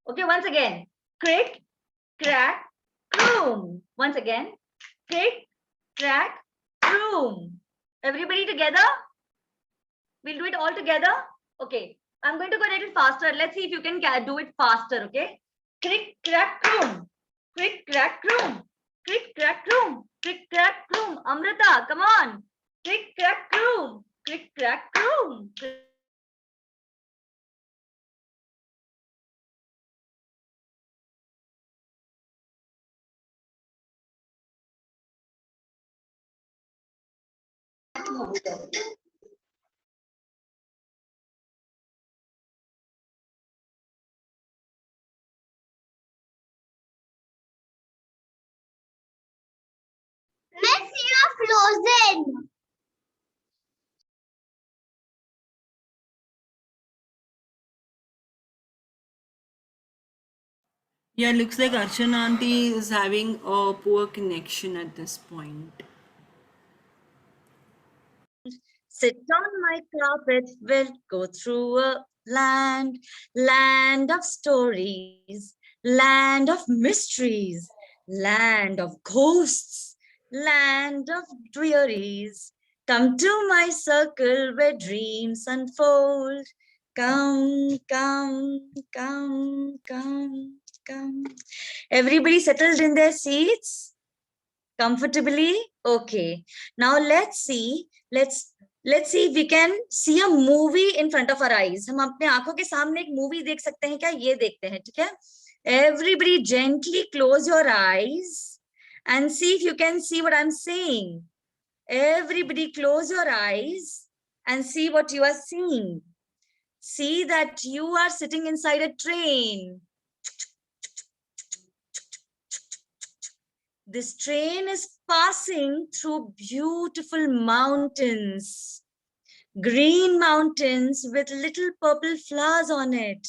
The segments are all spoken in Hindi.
Okay, once again. Crick, crack, croom. Once again. Crick, crack, croom. Everybody together? We'll do it all together. Okay. I'm going to go a little faster. Let's see if you can do it faster. Okay. Crick, crack, croom. Crick, crack, croom. Crick, crack, croom. Crick, crack, croom. Amrita, come on. Crick, crack, croom. Crick, crack, croom. Messi are frozen. Yeah, looks like Archana auntie is having a poor connection at this point. Sit on my carpet, we'll go through a land of stories, land of mysteries, land of ghosts, land of drearies. Come to my circle where dreams unfold. Come, come, come, come, come. Everybody settled in their seats? Comfortably? Okay. Now let's see if we can see a movie in front of our eyes. हम अपने आंखों के सामने एक मूवी देख सकते हैं क्या? ये देखते हैं, ठीक है? Everybody gently close your eyes and see if you can see what I'm saying. Everybody close your eyes and see what you are seeing. See that you are sitting inside a train. This train is passing through beautiful mountains, green mountains with little purple flowers on it.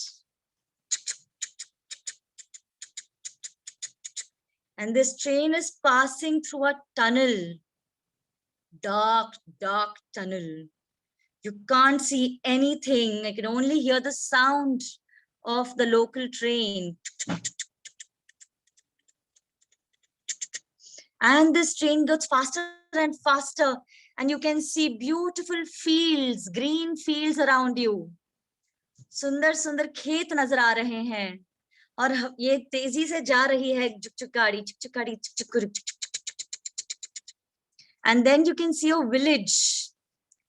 And this train is passing through a tunnel, dark, dark tunnel. You can't see anything. I can only hear the sound of the local train. And this train goes faster and faster, and you can see beautiful fields, green fields around you. सुंदर सुंदर खेत नजर आ रहे हैं और ये तेजी से जा रही है चुक गाड़ी चुक गाड़ी and then you can see a village.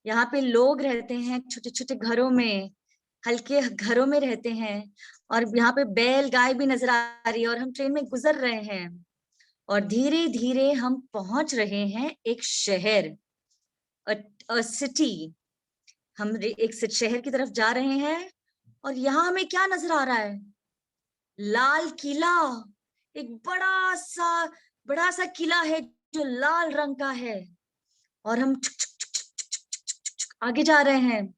यहाँ पे लोग रहते हैं छोटे छोटे घरों में, हल्के घरों में रहते हैं, और यहाँ पे बैल गाय भी नजर आ रही है, और हम ट्रेन में गुजर रहे हैं और धीरे धीरे हम पहुंच रहे हैं एक शहर, सिटी। हम एक शहर की तरफ जा रहे हैं और यहाँ हमें क्या नजर आ रहा है? लाल किला। एक बड़ा सा किला है जो लाल रंग का है, और हम आगे जा रहे हैं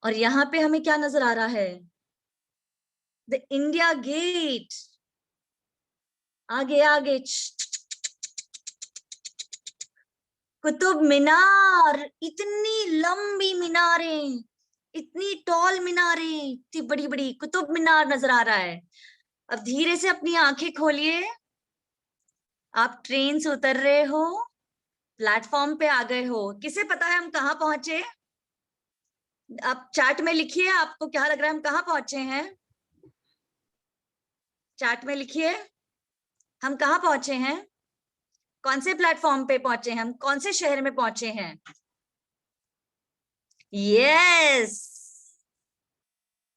और यहाँ पे हमें क्या नजर आ रहा है? The India gate. आगे आगे कुतुब मीनार। इतनी लंबी मीनारें, इतनी टॉल मीनारें, इतनी बड़ी बड़ी कुतुब मीनार नजर आ रहा है। अब धीरे से अपनी आंखें खोलिए। आप ट्रेन से उतर रहे हो, प्लेटफॉर्म पे आ गए हो। किसे पता है हम कहाँ पहुंचे? आप चैट में लिखिए, आपको क्या लग रहा है हम कहाँ पहुंचे हैं? चैट में लिखिए हम कहाँ पहुंचे हैं, कौन से प्लेटफॉर्म पे पहुंचे हैं, हम कौन से शहर में पहुंचे हैं? Yes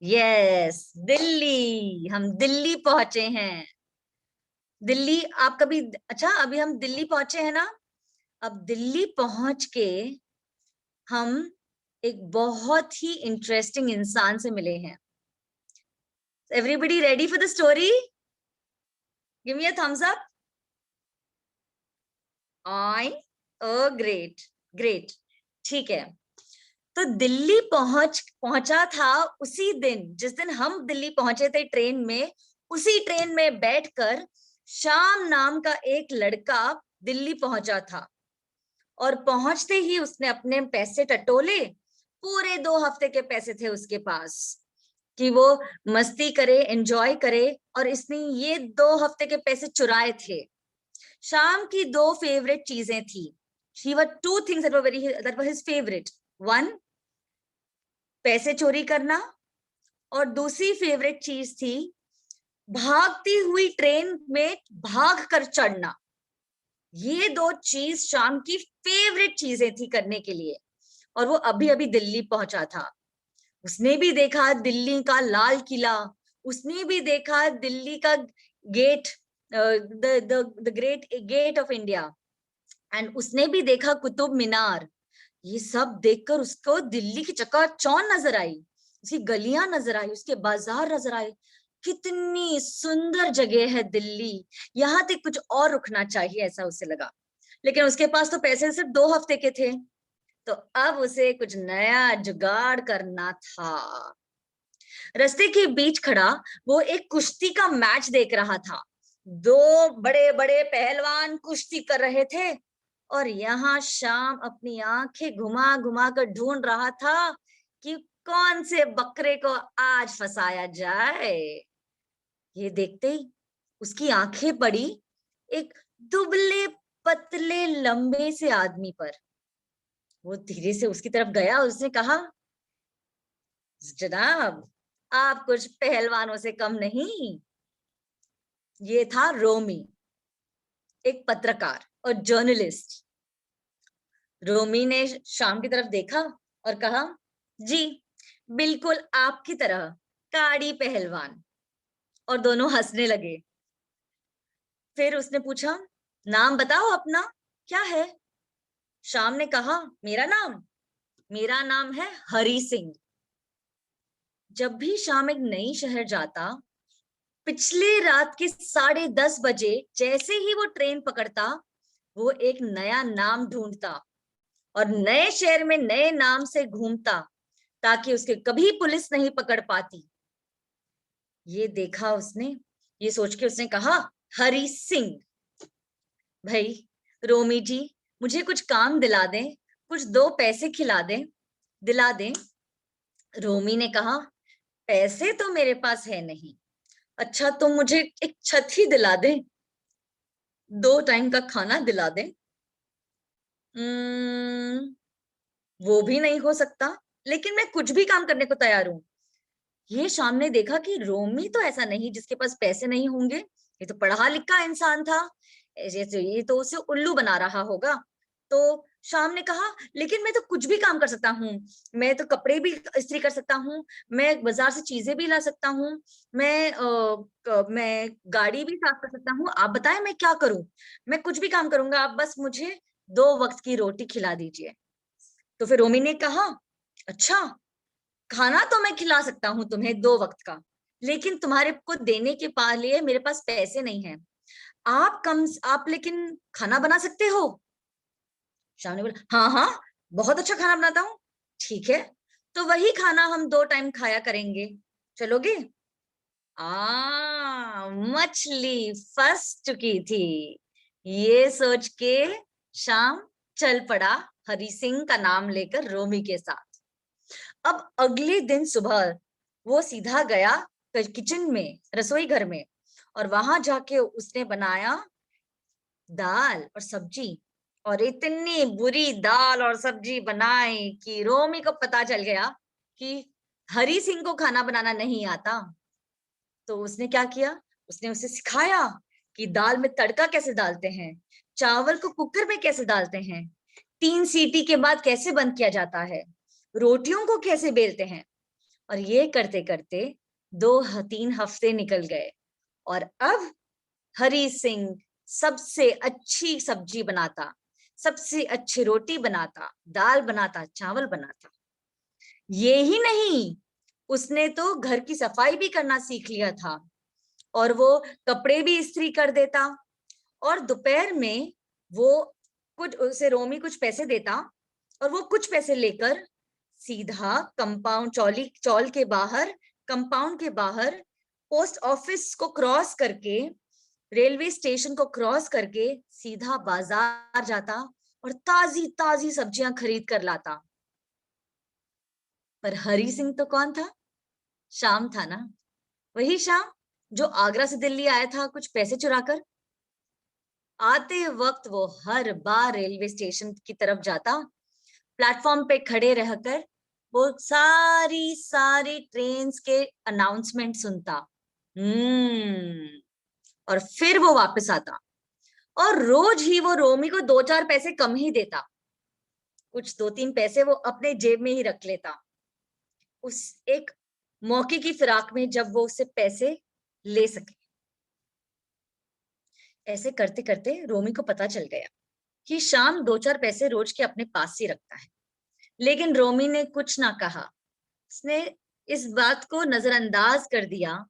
yes, Delhi. हम दिल्ली पहुंचे हैं। दिल्ली आप कभी, अच्छा अभी हम दिल्ली पहुंचे हैं ना। अब दिल्ली पहुंच के हम एक बहुत ही इंटरेस्टिंग इंसान से मिले हैं। Everybody ready for the story? Give me a thumbs up. Great great, ठीक है। तो दिल्ली पहुंचा था उसी दिन जिस दिन हम दिल्ली पहुंचे थे ट्रेन में। उसी ट्रेन में बैठकर श्याम नाम का एक लड़का दिल्ली पहुंचा था, और पहुंचते ही उसने अपने पैसे टटोले। पूरे 2 हफ्ते के पैसे थे उसके पास। कि वो मस्ती करे, एंजॉय करे, और इसने ये 2 हफ्ते के पैसे चुराए थे। शाम की 2 फेवरेट चीजें थी। She were 2 things that were his favorite. One, पैसे चोरी करना, और दूसरी फेवरेट चीज थी भागती हुई ट्रेन में भाग कर चढ़ना। ये 2 चीज शाम की फेवरेट चीजें थी करने के लिए। और वो अभी अभी दिल्ली पहुंचा था। उसने भी देखा दिल्ली का लाल किला, उसने भी देखा दिल्ली का gate, the great gate of India, and उसने भी देखा कुतुब मीनार। ये सब देखकर उसको दिल्ली की चकाचौंध नजर आई, उसकी गलियां नजर आई, उसके बाजार नजर आए। कितनी सुंदर जगह है दिल्ली, यहाँ तक कुछ और रुकना चाहिए, ऐसा उसे लगा। लेकिन उसके पास तो पैसे सिर्फ 2 हफ्ते के थे, तो अब उसे कुछ नया जुगाड़ करना था। रास्ते के बीच खड़ा वो एक कुश्ती का मैच देख रहा था। 2 बड़े बड़े पहलवान कुश्ती कर रहे थे, और यहाँ शाम अपनी आंखें घुमा घुमा कर ढूंढ रहा था कि कौन से बकरे को आज फंसाया जाए। ये देखते ही उसकी आंखें पड़ी एक दुबले पतले लंबे से आदमी पर। वो धीरे से उसकी तरफ गया और उसने कहा, जनाब, आप कुछ पहलवानों से कम नहीं। ये था रोमी, एक पत्रकार और जर्नलिस्ट। रोमी ने शाम की तरफ देखा और कहा, जी बिल्कुल आपकी तरह, काड़ी पहलवान। और दोनों हंसने लगे। फिर उसने पूछा, नाम बताओ अपना, क्या है? शाम ने कहा, मेरा नाम है हरी सिंह। जब भी शाम एक नई शहर जाता, पिछले रात के 10:30 बजे जैसे ही वो ट्रेन पकड़ता, वो एक नया नाम ढूंढता और नए शहर में नए नाम से घूमता, ताकि उसके कभी पुलिस नहीं पकड़ पाती। ये देखा उसने, ये सोच के उसने कहा, हरी सिंह। भाई रोमी जी, मुझे कुछ काम दिला दें, कुछ 2 पैसे खिला दें, दिला दें। रोमी ने कहा, पैसे तो मेरे पास है नहीं। अच्छा, तुम मुझे एक छत ही दिला दें, 2 टाइम का खाना दिला दें। वो भी नहीं हो सकता, लेकिन मैं कुछ भी काम करने को तैयार हूं। ये शाम ने देखा कि रोमी तो ऐसा नहीं जिसके पास पैसे नहीं होंगे, ये तो पढ़ा लिखा इंसान था, ये तो उसे उल्लू बना रहा होगा। तो शाम ने कहा, लेकिन मैं तो कुछ भी काम कर सकता हूँ, मैं तो कपड़े भी इस्त्री कर सकता हूँ, मैं बाजार से चीजें भी ला सकता हूँ, मैं गाड़ी भी साफ कर सकता हूँ, आप बताएं मैं क्या करूं? मैं कुछ भी काम करूंगा, आप बस मुझे 2 वक्त की रोटी खिला दीजिए। तो फिर रोमी ने कहा, अच्छा, खाना तो मैं खिला सकता हूँ तुम्हें 2 वक्त का, लेकिन तुम्हारे को देने के लिए मेरे पास पैसे नहीं है। आप लेकिन खाना बना सकते हो? शाम ने बोला, हाँ हाँ, बहुत अच्छा खाना बनाता हूँ। ठीक है, तो वही खाना हम 2 टाइम खाया करेंगे, चलोगे? मछली फंस चुकी थी। ये सोच के शाम चल पड़ा हरी सिंह का नाम लेकर रोमी के साथ। अब अगले दिन सुबह वो सीधा गया किचन में, रसोई घर में, और वहां जाके उसने बनाया दाल और सब्जी। और इतनी बुरी दाल और सब्जी बनाई कि रोमी को पता चल गया कि हरी सिंह को खाना बनाना नहीं आता। तो उसने क्या किया, उसने उसे सिखाया कि दाल में तड़का कैसे डालते हैं, चावल को कुकर में कैसे डालते हैं, 3 सीटी के बाद कैसे बंद किया जाता है, रोटियों को कैसे बेलते हैं। और ये करते करते 2-3 हफ्ते निकल गए, और अब हरी सिंह सबसे अच्छी सब्जी बनाता, सबसे अच्छी रोटी बनाता, दाल बनाता, चावल बनाता। ये ही नहीं, उसने तो घर की सफाई भी करना सीख लिया था, और वो कपड़े भी इस्त्री कर देता। और दोपहर में वो कुछ उसे रोमी कुछ पैसे देता, और वो कुछ पैसे लेकर सीधा कंपाउंड चौल के बाहर, कंपाउंड के बाहर, पोस्ट ऑफिस को क्रॉस करके, रेलवे स्टेशन को क्रॉस करके सीधा बाजार जाता और ताजी ताजी सब्जियां खरीद कर लाता। पर हरी सिंह तो कौन था? शाम था ना, वही शाम जो आगरा से दिल्ली आया था कुछ पैसे चुराकर। आते वक्त वो हर बार रेलवे स्टेशन की तरफ जाता, प्लेटफॉर्म पे खड़े रहकर वो सारी सारी ट्रेन्स के अनाउंसमेंट सुनता। और फिर वो वापस आता और रोज ही वो रोमी को 2-4 पैसे कम ही देता। कुछ 2-3 पैसे वो अपने जेब में ही रख लेता, उस एक मौके की फिराक में जब वो उससे पैसे ले सके। ऐसे करते करते रोमी को पता चल गया कि शाम 2-4 पैसे रोज के अपने पास ही रखता है, लेकिन रोमी ने कुछ ना कहा। उसने इस बात को नजरअंदाज कर दिया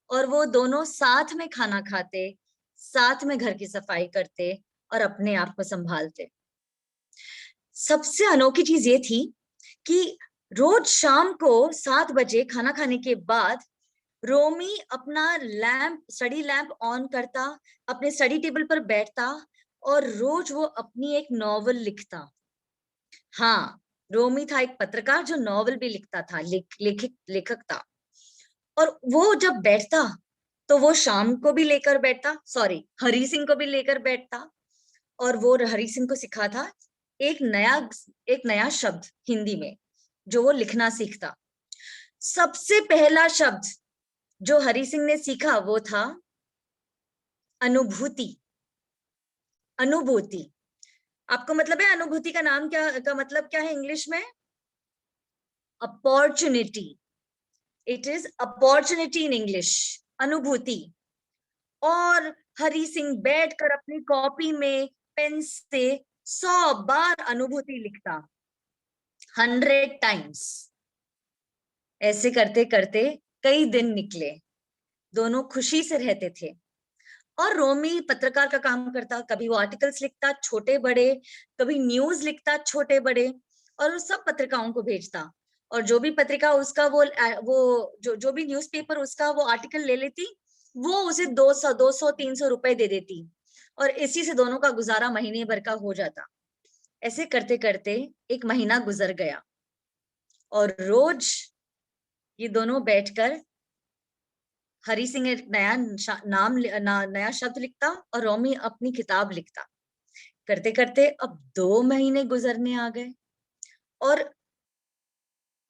और वो दोनों साथ में खाना खाते, साथ में घर की सफाई करते और अपने आप को संभालते। सबसे अनोखी चीज ये थी कि रोज शाम को 7 बजे खाना खाने के बाद रोमी अपना स्टडी लैंप ऑन करता, अपने स्टडी टेबल पर बैठता और रोज वो अपनी एक नॉवल लिखता। हाँ, रोमी था एक पत्रकार जो नॉवल भी लिखता था, लेखक था। और वो जब बैठता तो वो शाम को भी लेकर बैठता, सॉरी हरी सिंह को भी लेकर बैठता, और वो हरी सिंह को सिखाता एक नया शब्द हिंदी में जो वो लिखना सीखता। सबसे पहला शब्द जो हरी सिंह ने सीखा वो था अनुभूति। अनुभूति आपको मतलब है अनुभूति का नाम क्या का मतलब क्या है इंग्लिश में? Opportunity. It is opportunity in English, अनुभूति। और हरी सिंह बैठकर अपनी कॉपी में पेन से 100 बार अनुभूति लिखता, 100 टाइम्स। ऐसे करते करते कई दिन निकले, दोनों खुशी से रहते थे। और रोमी पत्रकार का काम करता, कभी वो आर्टिकल्स लिखता छोटे बड़े, कभी न्यूज लिखता छोटे बड़े, और वो सब पत्रिकाओं को भेजता। और जो भी पत्रिका उसका वो जो भी न्यूज़पेपर उसका वो आर्टिकल ले लेती, वो उसे 200-300 रुपए दे देती, और इसी से दोनों का गुजारा महीने भर का हो जाता। ऐसे करते करते एक महीना गुजर गया और रोज ये दोनों बैठकर हरी सिंह एक नया शब्द लिखता और रोमी अपनी किताब लिखता। करते करते अब 2 महीने गुजरने आ गए और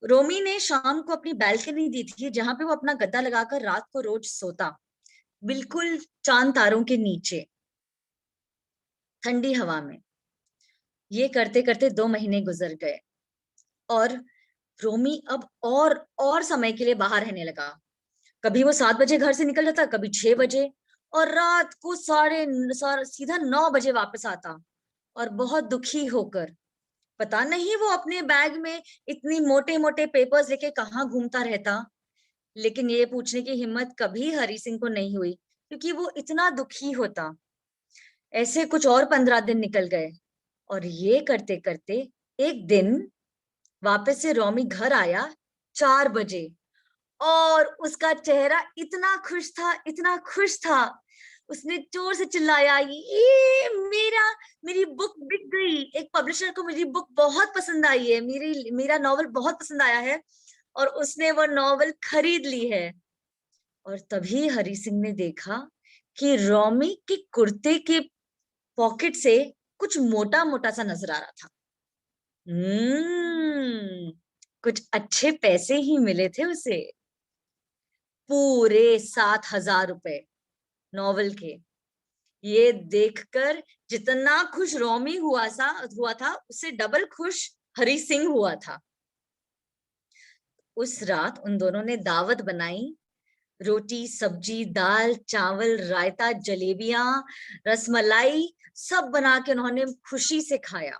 रोमी ने शाम को अपनी बैल्कनी दी थी जहां पे वो अपना गद्दा लगाकर रात को रोज सोता, बिल्कुल चांद तारों के नीचे, ठंडी हवा में। ये करते करते 2 महीने गुजर गए और रोमी अब और समय के लिए बाहर रहने लगा। कभी वो 7 बजे घर से निकल जाता, कभी 6 बजे, और रात को सीधा 9 बजे वापस आता, और बहुत दुखी होकर। पता नहीं वो अपने बैग में इतनी मोटे मोटे पेपर्स लेके कहाँ घूमता रहता, लेकिन ये पूछने की हिम्मत कभी हरी सिंह को नहीं हुई क्योंकि वो इतना दुखी होता। ऐसे कुछ और 15 दिन निकल गए और ये करते करते एक दिन वापस से रोमी घर आया 4 बजे, और उसका चेहरा इतना खुश था, इतना खुश था। उसने जोर से चिल्लाया, ये मेरी बुक बिक गई, एक पब्लिशर को मेरी बुक बहुत पसंद आई है, मेरा नॉवल बहुत पसंद आया है, और उसने वो नॉवल खरीद ली है। और तभी हरी सिंह ने देखा कि रोमी के कुर्ते के पॉकेट से कुछ मोटा मोटा सा नजर आ रहा था। कुछ अच्छे पैसे ही मिले थे उसे, पूरे 7,000 रुपए नॉवल के। ये देखकर जितना खुश रोमी हुआ था, उससे डबल खुश हरी सिंह हुआ था। उस रात उन दोनों ने दावत बनाई, रोटी सब्जी दाल चावल रायता जलेबियां रसमलाई सब बना के उन्होंने खुशी से खाया।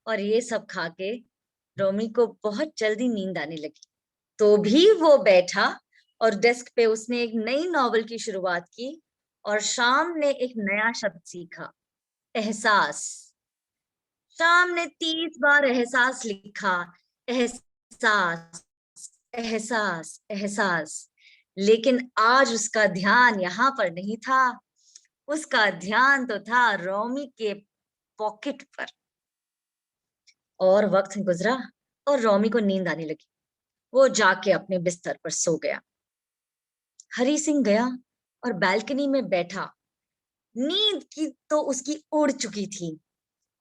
और ये सब खा के रोमी को बहुत जल्दी नींद आने लगी, तो भी वो बैठा और डेस्क पे उसने एक नई नॉवल की शुरुआत की, और शाम ने एक नया शब्द सीखा, एहसास। शाम ने 30 बार एहसास लिखा, एहसास एहसास एहसास। लेकिन आज उसका ध्यान यहाँ पर नहीं था, उसका ध्यान तो था रोमी के पॉकेट पर। और वक्त गुजरा और रोमी को नींद आने लगी। वो जाके अपने बिस्तर पर सो गया। हरी सिंह गया और बालकनी में बैठा। नींद की तो उसकी उड़ चुकी थी।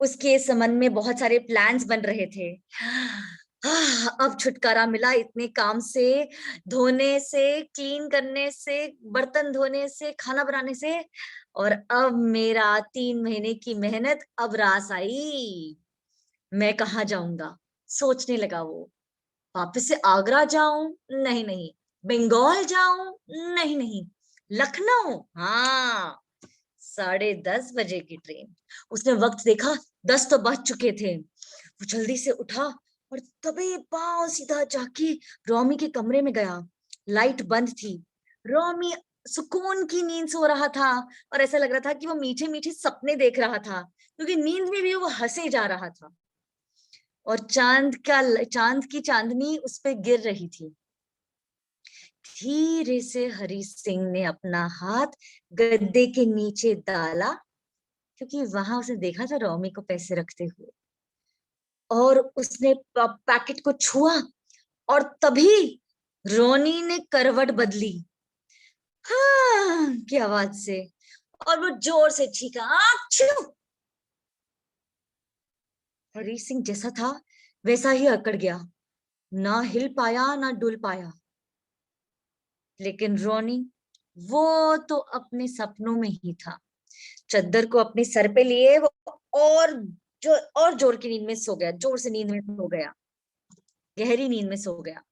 उसके इस मन में बहुत सारे प्लान्स बन रहे थे। अब छुटकारा मिला इतने काम से, धोने से, क्लीन करने से, बर्तन धोने से, खाना बनाने से। और अब मेरा 3 महीने की मेहनत अब रास आई। मैं कहाँ जाऊंगा, सोचने लगा वो। वापस से आगरा जाऊं? नहीं नहीं। बंगाल जाऊं? नहीं नहीं। लखनऊ? हाँ। 10:30 बजे की ट्रेन। उसने वक्त देखा, 10 तो बज चुके थे। वो जल्दी से उठा और तबे पांव सीधा जाके रोमी के कमरे में गया। लाइट बंद थी। रोमी सुकून की नींद सो रहा था और ऐसा लग रहा था कि वो मीठे मीठे सपने देख रहा था, क्योंकि नींद में भी वो हंसे जा रहा था। और चांद की चांदनी उस पे गिर रही थी। धीरे से हरी सिंह ने अपना हाथ गद्दे के नीचे डाला, क्योंकि वहां उसने देखा था रोमी को पैसे रखते हुए। और उसने पैकेट को छुआ और तभी रोनी ने करवट बदली, हाँ की आवाज से। और वो जोर से चीखा, आच्छू! हरी सिंह जैसा था वैसा ही अकड़ गया, ना हिल पाया ना डुल पाया। लेकिन रोनी, वो तो अपने सपनों में ही था। चद्दर को अपने सर पे लिए वो और और जोर की नींद में सो गया, जोर से नींद में सो गया, गहरी नींद में सो गया।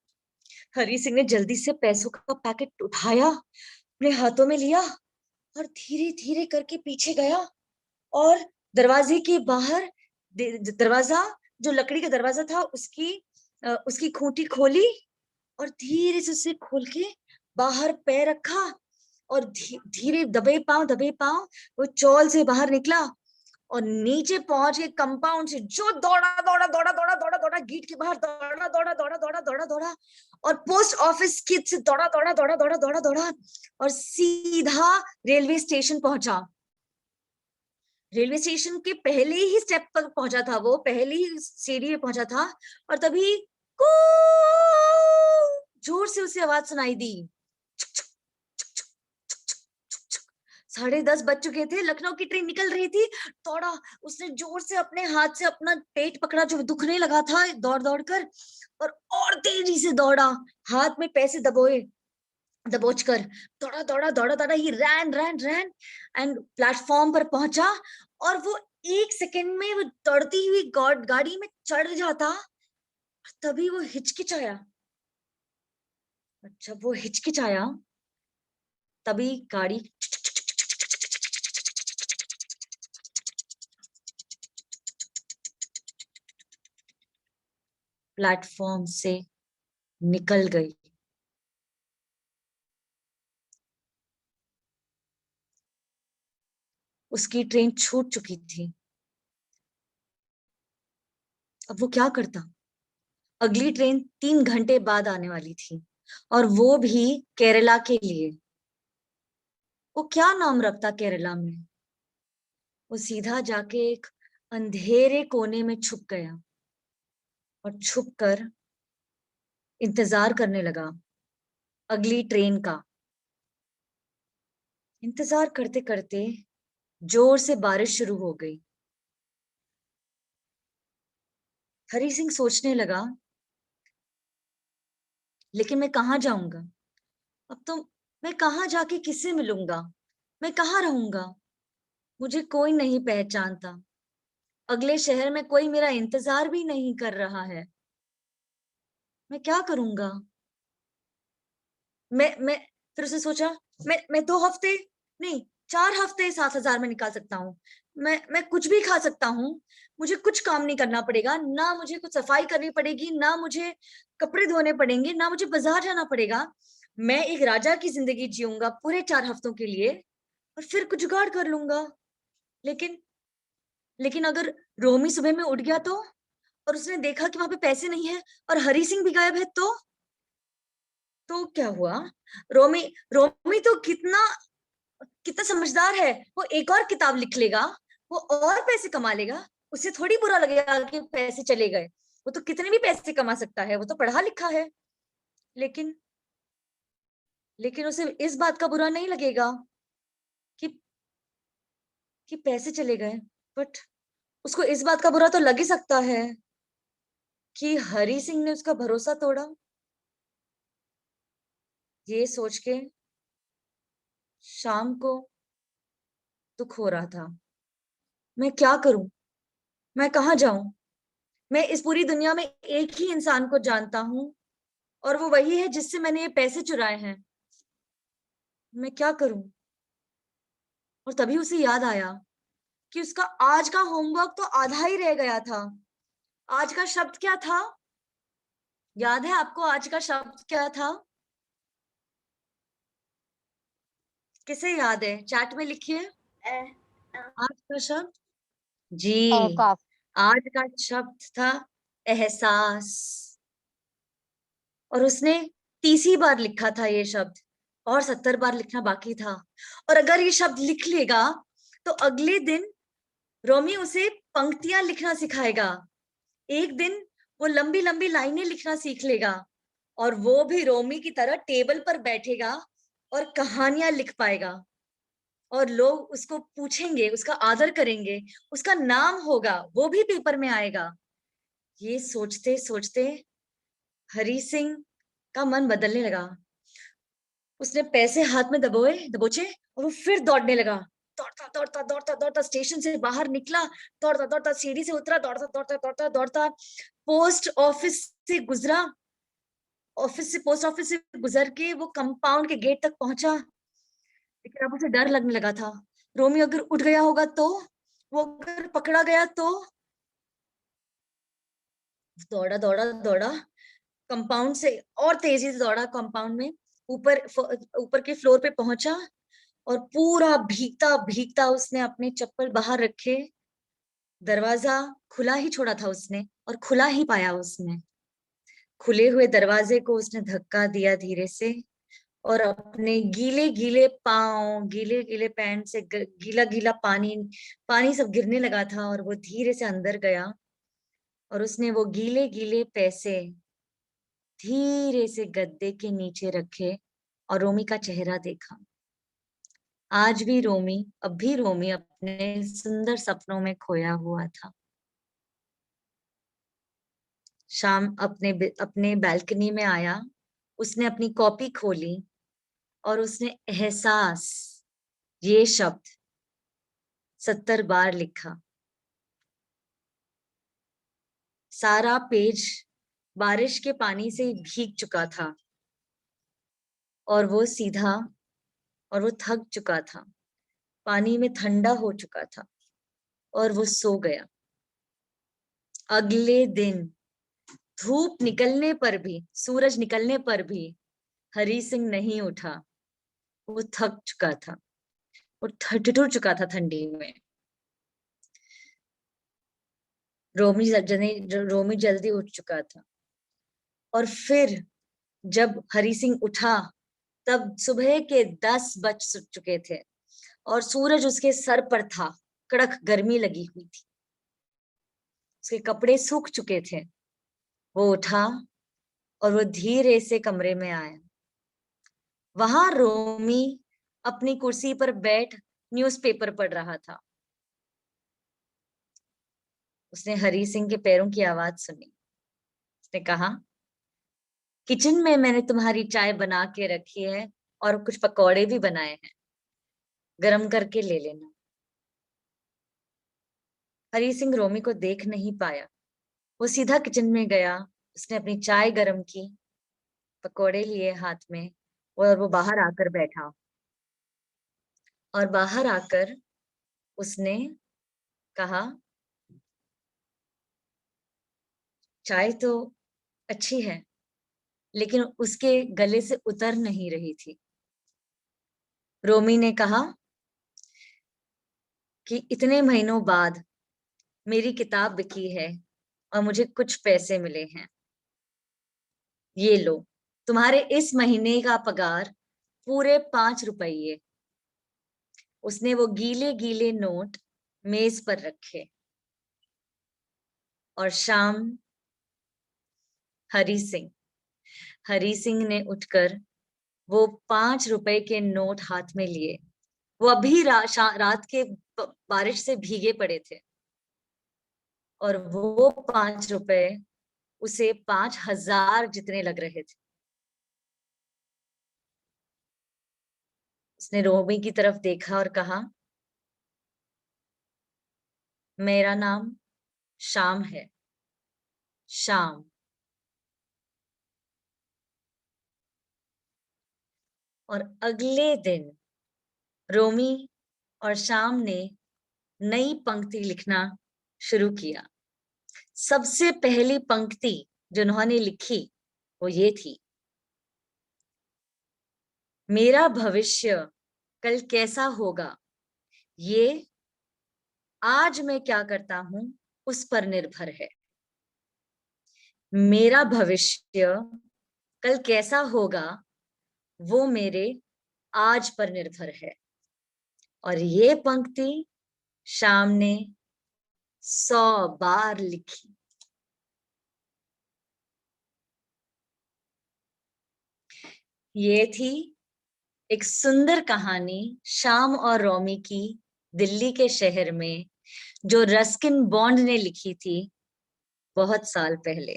हरी सिंह ने जल्दी से पैसों का पैकेट उठाया, अपने हाथों में लिया और धीरे धीरे करके पीछे गया और दरवाजे के बाहर दरवाजा, जो लकड़ी का दरवाजा था, उसकी खूंटी खोली और धीरे से उसे खोल के बाहर पैर रखा और धीरे दबे पांव वो चौल से बाहर निकला और नीचे पहुंच के कंपाउंड से जो दौड़ा दौड़ा दौड़ा दौड़ा दौड़ा दौड़ा, गेट के बाहर दौड़ा दौड़ा दौड़ा दौड़ा दौड़ा दौड़ा और पोस्ट ऑफिस की से दौड़ा दौड़ा दौड़ा दौड़ा दौड़ा दौड़ा और सीधा रेलवे स्टेशन पहुंचा। रेलवे स्टेशन के पहले ही स्टेप पर पहुंचा था, वो पहली ही सीढ़ी पे पहुंचा था और तभी कू जोर से उसे आवाज सुनाई दी। 10:30 बज चुके थे, लखनऊ की ट्रेन निकल रही थी। दौड़ा, उसने जोर से अपने हाथ से अपना पेट पकड़ा जो दुखने लगा था दौड़ दौड़ कर, और तेजी से दौड़ा, हाथ में पैसे दबोच कर दौड़ा दौड़ा दौड़ा दौड़ा, ही रैन रैन रैन एंड प्लेटफॉर्म पर पहुंचा। और वो 1 सेकंड में वो दौड़ती हुई गाड़ी में चढ़ जाता, तभी वो हिचकिचाया। जब वो हिचकिचाया तभी गाड़ी प्लेटफॉर्म से निकल गई। उसकी ट्रेन छूट चुकी थी। अब वो क्या करता? अगली ट्रेन 3 घंटे बाद आने वाली थी और वो भी केरला के लिए। वो क्या नाम रखता केरला में? वो सीधा जाके एक अंधेरे कोने में छुप गया और छुप कर इंतजार करने लगा अगली ट्रेन का। इंतजार करते करते जोर से बारिश शुरू हो गई। हरी सिंह सोचने लगा, लेकिन मैं कहाँ जाऊंगा? अब तो मैं कहाँ जाके किससे मिलूंगा? मैं कहाँ रहूंगा? मुझे कोई नहीं पहचानता। अगले शहर में कोई मेरा इंतजार भी नहीं कर रहा है। मैं क्या करूंगा? मैं फिर उसने सोचा, मैं 2 हफ्ते नहीं, 4 हफ्ते 7,000 में निकाल सकता हूँ। मैं कुछ भी खा सकता हूँ। मुझे कुछ काम नहीं करना पड़ेगा, ना मुझे कुछ सफाई करनी पड़ेगी, ना मुझे कपड़े धोने पड़ेंगे, ना मुझे बाजार जाना पड़ेगा। मैं एक राजा की जिंदगी जीऊंगा पूरे 4 हफ्तों के लिए और फिर कुछ जुगाड़ कर लूंगा। लेकिन लेकिन अगर रोमी सुबह में उठ गया तो, और उसने देखा कि वहां पे पैसे नहीं है और हरी सिंह भी गायब है, तो क्या हुआ? रोमी रोमी तो कितना कितना समझदार है, वो एक और किताब लिख लेगा, वो और पैसे कमा लेगा। उसे थोड़ी बुरा लगेगा कि पैसे चले गए। वो तो कितने भी पैसे कमा सकता है, वो तो पढ़ा लिखा है। लेकिन लेकिन उसे इस बात का बुरा नहीं लगेगा कि पैसे चले गए, बट उसको इस बात का बुरा तो लग ही सकता है कि हरी सिंह ने उसका भरोसा तोड़ा। ये सोच के शाम को दुख हो रहा था। मैं क्या करूं? मैं कहाँ जाऊं? मैं इस पूरी दुनिया में एक ही इंसान को जानता हूं, और वो वही है जिससे मैंने ये पैसे चुराए हैं। मैं क्या करूं? और तभी उसे याद आया कि उसका आज का होमवर्क तो आधा ही रह गया था। आज का शब्द क्या था? याद है आपको आज का शब्द क्या था? किसे याद है? चैट में लिखिए आज का शब्द। जी, एहसास। आज का शब्द था एहसास। और उसने 30 बार लिखा था ये शब्द, और 70 बार लिखना बाकी था। और अगर ये शब्द लिख लेगा तो अगले दिन रोमी उसे पंक्तियां लिखना सिखाएगा। एक दिन वो लंबी लंबी लाइनें लिखना सीख लेगा, और वो भी रोमी की तरह टेबल पर बैठेगा और कहानियां लिख पाएगा। और लोग उसको पूछेंगे, उसका आदर करेंगे, उसका नाम होगा, वो भी पेपर में आएगा। ये सोचते सोचते हरी सिंह का मन बदलने लगा। उसने पैसे हाथ में दबोए दबोचे, और वो फिर दौड़ने लगा। दौड़ता दौड़ता दौड़ता दौड़ता स्टेशन से बाहर निकला, दौड़ता दौड़ता सीढ़ी से उतरा, दौड़ता दौड़ता दौड़ता दौड़ता पोस्ट ऑफिस से गुजरा। पोस्ट ऑफिस से गुजर के वो कंपाउंड के गेट तक पहुंचा। लेकिन अब उसे डर लगने लगा था। रोमियो अगर उठ गया होगा तो, वो अगर पकड़ा गया तो। दौड़ा दौड़ा दौड़ा कंपाउंड से, और तेजी से दौड़ा कंपाउंड में, ऊपर ऊपर के फ्लोर पे पहुंचा। और पूरा भीगता भीगता उसने अपने चप्पल बाहर रखे, दरवाजा खुला ही छोड़ा था उसने, और खुला ही पाया उसने। खुले हुए दरवाजे को उसने धक्का दिया धीरे से, और अपने गीले गीले पांव, गीले गीले पैंट से गीला गीला पानी पानी सब गिरने लगा था, और वो धीरे से अंदर गया। और उसने वो गीले गीले पैसे धीरे से गद्दे के नीचे रखे, और रोमी का चेहरा देखा। आज भी रोमी, अब भी रोमी अपने सुंदर सपनों में खोया हुआ था। शाम अपने अपने बैल्कनी में आया। उसने अपनी कॉपी खोली, और उसने एहसास ये शब्द 70 बार लिखा। सारा पेज बारिश के पानी से भीग चुका था, और वो सीधा, और वो थक चुका था, पानी में ठंडा हो चुका था, और वो सो गया। अगले दिन धूप निकलने पर भी, सूरज निकलने पर भी हरी सिंह नहीं उठा। वो थक चुका था, वो ठिठुर चुका था ठंडी में। रोमी जल्दी उठ चुका था। और फिर जब हरी सिंह उठा, तब सुबह के 10 बज चुके थे, और सूरज उसके सर पर था। कड़क गर्मी लगी हुई थी, उसके कपड़े सूख चुके थे। वो उठा, और वो धीरे से कमरे में आया। वहां रोमी अपनी कुर्सी पर बैठ न्यूज़पेपर पढ़ रहा था। उसने हरी सिंह के पैरों की आवाज सुनी। उसने कहा, किचन में मैंने तुम्हारी चाय बना के रखी है, और कुछ पकौड़े भी बनाए हैं, गरम करके ले लेना। हरी सिंह रोमी को देख नहीं पाया। वो सीधा किचन में गया। उसने अपनी चाय गरम की, पकौड़े लिए हाथ में, और वो बाहर आकर बैठा। और बाहर आकर उसने कहा, चाय तो अच्छी है, लेकिन उसके गले से उतर नहीं रही थी। रोमी ने कहा कि इतने महीनों बाद मेरी किताब बिकी है, और मुझे कुछ पैसे मिले हैं। ये लो, तुम्हारे इस महीने का पगार, पूरे 5 रुपये। उसने वो गीले गीले नोट मेज पर रखे। और शाम हरी सिंह हरी सिंह ने उठकर वो 5 रुपए के नोट हाथ में लिए। वो अभी रात के बारिश से भीगे पड़े थे और वो 5 रुपए उसे 5,000 जितने लग रहे थे। उसने रोमी की तरफ देखा और कहा, मेरा नाम शाम है, शाम। और अगले दिन रोमी और शाम ने नई पंक्ति लिखना शुरू किया। सबसे पहली पंक्ति जो उन्होंने लिखी वो ये थी, मेरा भविष्य कल कैसा होगा ये आज मैं क्या करता हूं उस पर निर्भर है। मेरा भविष्य कल कैसा होगा वो मेरे आज पर निर्भर है। और ये पंक्ति शाम ने 100 बार लिखी। ये थी एक सुंदर कहानी शाम और रोमी की, दिल्ली के शहर में, जो रस्किन बॉन्ड ने लिखी थी बहुत साल पहले।